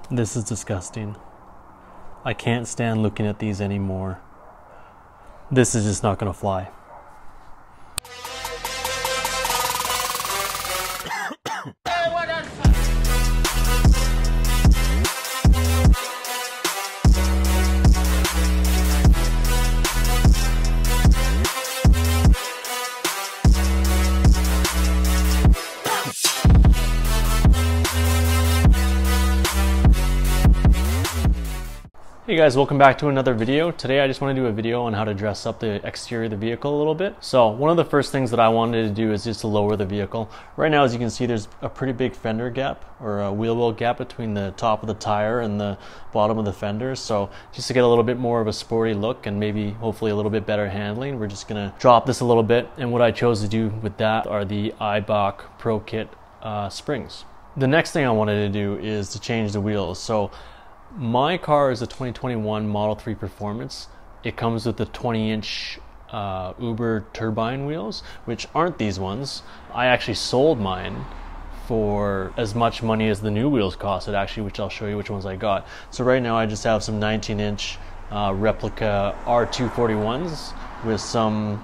This is disgusting. I can't stand looking at these anymore. This is just not gonna fly. Hey guys, welcome back to another video. Today I just want to do a video on how to dress up the exterior of the vehicle a little bit. So one of the first things that I wanted to do is just to lower the vehicle. Right now, as you can see, there's a pretty big fender gap or a wheel well gap between the top of the tire and the bottom of the fenders. So just to get a little bit more of a sporty look and maybe hopefully a little bit better handling, we're just gonna drop this a little bit. And what I chose to do with that are the Eibach Pro Kit springs. The next thing I wanted to do is to change the wheels. So my car is a 2021 Model 3 Performance. It comes with the 20-inch Uber turbine wheels, which aren't these ones. I actually sold mine for as much money as the new wheels costed, actually, which I'll show you which ones I got. So right now I just have some 19-inch replica R241s with some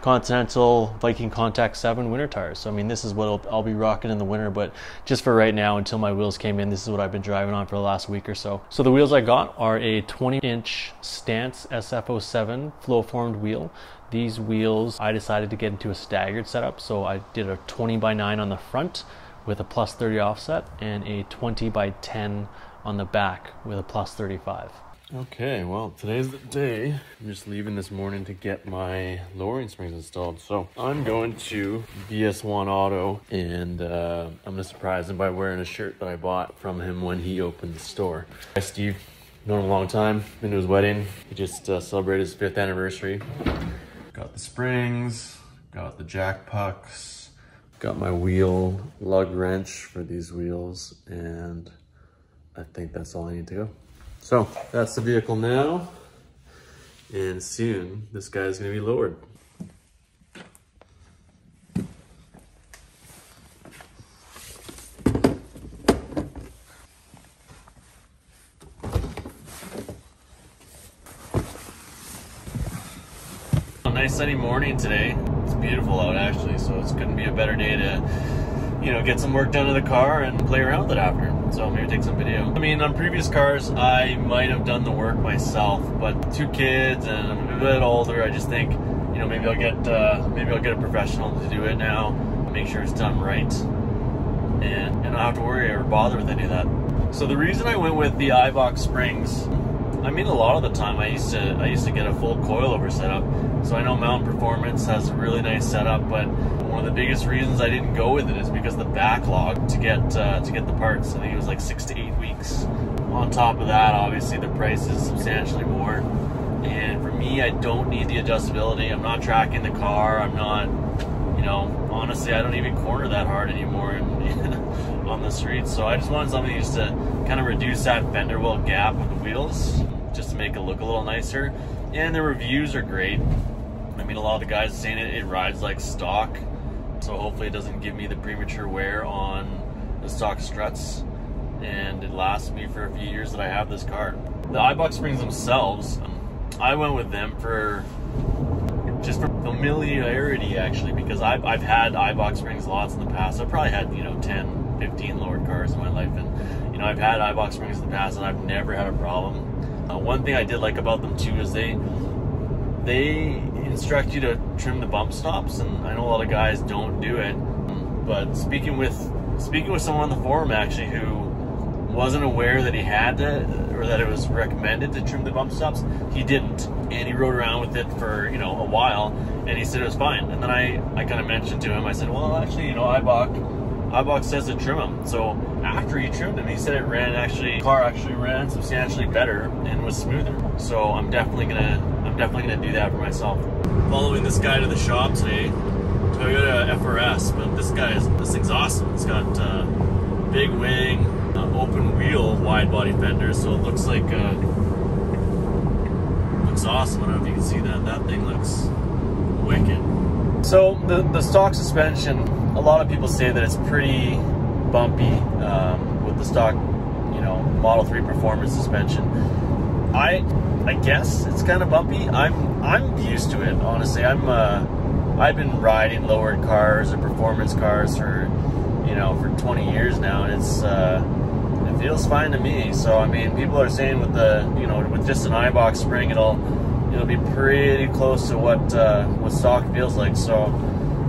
Continental Viking Contact 7 winter tires. So I mean, this is what I'll be rocking in the winter, but just for right now until my wheels came in, this is what I've been driving on for the last week or so. So the wheels I got are a 20-inch Stance SF07 flow formed wheel. These wheels I decided to get into a staggered setup, so I did a 20x9 on the front with a +30 offset and a 20x10 on the back with a +35. Okay, well, today's the day. I'm just leaving this morning to get my lowering springs installed. So I'm going to BS1 Auto, and I'm gonna surprise him by wearing a shirt that I bought from him when he opened the store. Hi, Steve. Known him a long time. Been to his wedding. He just celebrated his 5th anniversary. Got the springs, got the jack pucks, got my wheel lug wrench for these wheels, and I think that's all I need to go. So that's the vehicle now, and soon this guy's gonna be lowered. A nice sunny morning today. It's beautiful out actually, so it couldn't be a better day to, you know, get some work done to the car and play around with it after. So maybe take some video. I mean, on previous cars, I might have done the work myself, but 2 kids and I'm a bit older. I just think, you know, maybe I'll get a professional to do it now, make sure it's done right, and I don't have to worry or bother with any of that. So the reason I went with the Eibach springs, I mean, a lot of the time I used to get a full coilover setup. So I know Mountain Performance has a really nice setup, but one of the biggest reasons I didn't go with it is because of the backlog to get the parts. I think it was like 6 to 8 weeks. On top of that, obviously the price is substantially more. And for me, I don't need the adjustability. I'm not tracking the car. I'm not, you know, honestly, I don't even corner that hard anymore on the streets. So I just wanted something just to kind of reduce that fender well gap with the wheels, just to make it look a little nicer. And the reviews are great. I mean, a lot of the guys are saying it rides like stock, so hopefully it doesn't give me the premature wear on the stock struts, and it lasts me for a few years that I have this car. The Eibach springs themselves, I went with them just for familiarity actually, because I've had Eibach springs lots in the past. I've probably had, you know, 10, 15 lowered cars in my life, and you know, I've had Eibach springs in the past and I've never had a problem. One thing I did like about them too is they instruct you to trim the bump stops, and I know a lot of guys don't do it, but speaking with someone on the forum actually who wasn't aware that he had to, or that it was recommended to trim the bump stops, he didn't, and he rode around with it for, you know, a while, and he said it was fine. And then I kind of mentioned to him, I said, well, actually, you know, Eibach says to trim them. So after he trimmed them, he said the car actually ran substantially better and was smoother. So I'm definitely gonna do that for myself. Following this guy to the shop today, Toyota FRS, but this thing's awesome. It's got big wing, open wheel, wide body fenders, so it looks like looks awesome. I don't know if you can see that. That thing looks wicked. So the stock suspension, a lot of people say that it's pretty bumpy with the stock, you know, Model 3 performance suspension. I guess it's kind of bumpy. I'm used to it, honestly. I've been riding lowered cars or performance cars for, you know, for 20 years now, and it feels fine to me. So I mean, people are saying with the, you know, with just an Eibach spring, it'll be pretty close to what stock feels like. So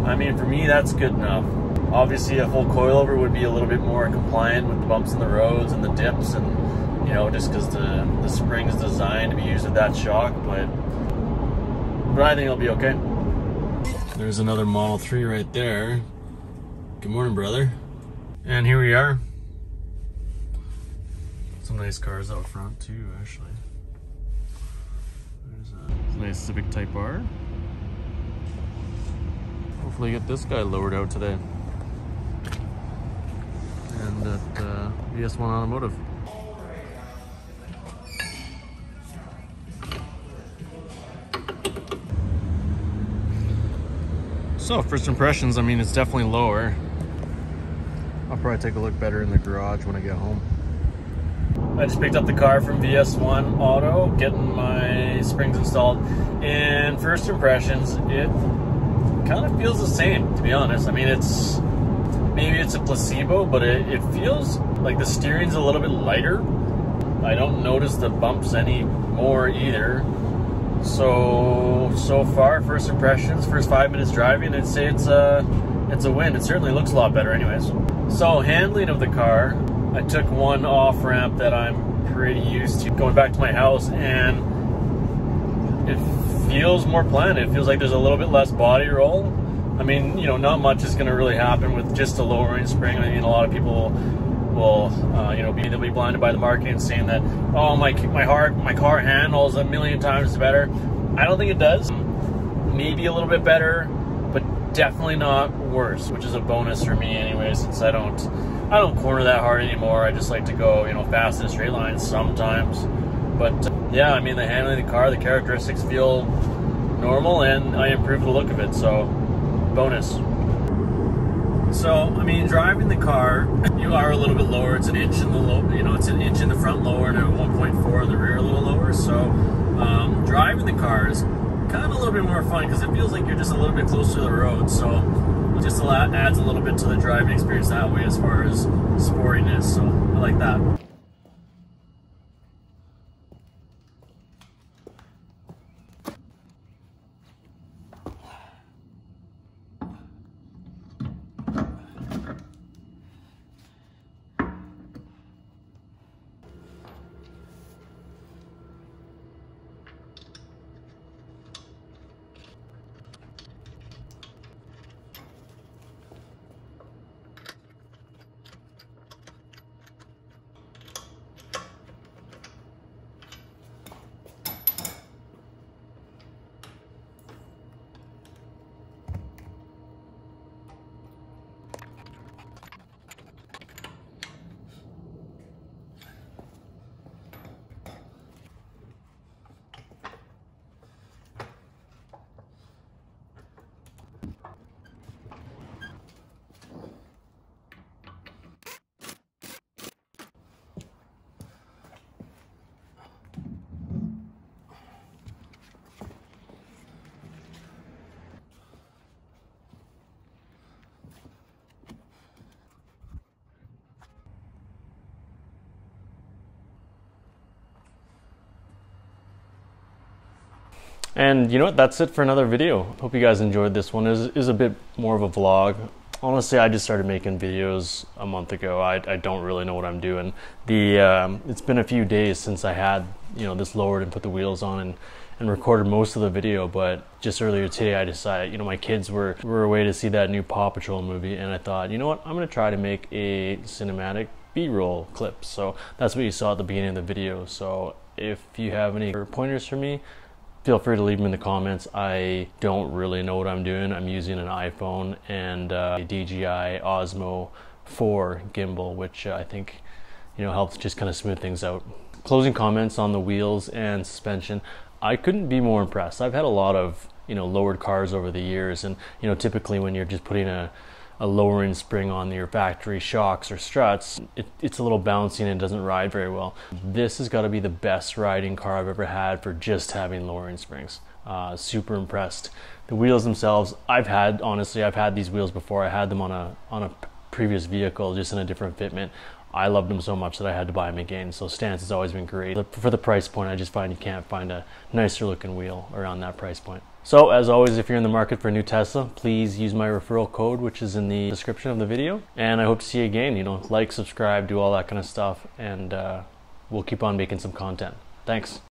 I mean, for me, that's good enough. Obviously, a full coilover would be a little bit more compliant with the bumps in the roads and the dips, and you know, just because the spring is designed to be used with that shock. But I think it'll be okay. There's another Model 3 right there. Good morning, brother. And here we are. Some nice cars out front too, actually. There's a nice Civic Type R. Hopefully get this guy lowered out today. And at VS1 Automotive. So first impressions, I mean, it's definitely lower. I'll probably take a look better in the garage when I get home. I just picked up the car from VS1 Auto, getting my springs installed. And first impressions, it kind of feels the same, to be honest. I mean, maybe it's a placebo, but it feels like the steering's a little bit lighter. I don't notice the bumps anymore either. So far, first impressions, first 5 minutes driving, I'd say it's a win. It certainly looks a lot better anyways. So handling of the car, I took one off ramp that I'm pretty used to going back to my house, and it feels more planned. It feels like there's a little bit less body roll. I mean, you know, not much is going to really happen with just a lowering spring. I mean, a lot of people will you know, they'll be blinded by the marketing, saying that, oh, my car handles a million times better. I don't think it does. Maybe a little bit better, but definitely not worse, which is a bonus for me anyway, since I don't corner that hard anymore. I just like to go, you know, fast in straight lines sometimes. But yeah, I mean, the handling of the car, the characteristics feel normal, and I improved the look of it, so bonus. So I mean, driving the car, you are a little bit lower. It's an inch in the low, you know, it's an inch in the front lower and a 1.4 in the rear a little lower. So driving the car is kind of a little bit more fun because it feels like you're just a little bit closer to the road. So it just adds a little bit to the driving experience that way as far as sportiness. So I like that. And you know what, that's it for another video. Hope you guys enjoyed this one. It is a bit more of a vlog. Honestly, I just started making videos a month ago. I don't really know what I'm doing. It's been a few days since I had, you know, this lowered and put the wheels on and recorded most of the video, but just earlier today I decided, you know, my kids were away to see that new Paw Patrol movie, and I thought, you know what, I'm gonna try to make a cinematic B-roll clip. So that's what you saw at the beginning of the video. So if you have any pointers for me, feel free to leave them in the comments. I don't really know what I'm doing. I'm using an iPhone and a DJI Osmo 4 gimbal, which I think, you know, helps just kind of smooth things out. Closing comments on the wheels and suspension. I couldn't be more impressed. I've had a lot of, you know, lowered cars over the years, and you know, typically when you're just putting a a lowering spring on your factory shocks or struts, it's a little bouncy and it doesn't ride very well. This has got to be the best riding car I've ever had for just having lowering springs. Super impressed. The wheels themselves, honestly, I've had these wheels before. I had them on a previous vehicle, just in a different fitment. I loved them so much that I had to buy them again. So stance has always been great. For the price point, I just find you can't find a nicer looking wheel around that price point. So as always, if you're in the market for a new Tesla, please use my referral code, which is in the description of the video. And I hope to see you again. You know, like, subscribe, do all that kind of stuff, and we'll keep on making some content. Thanks.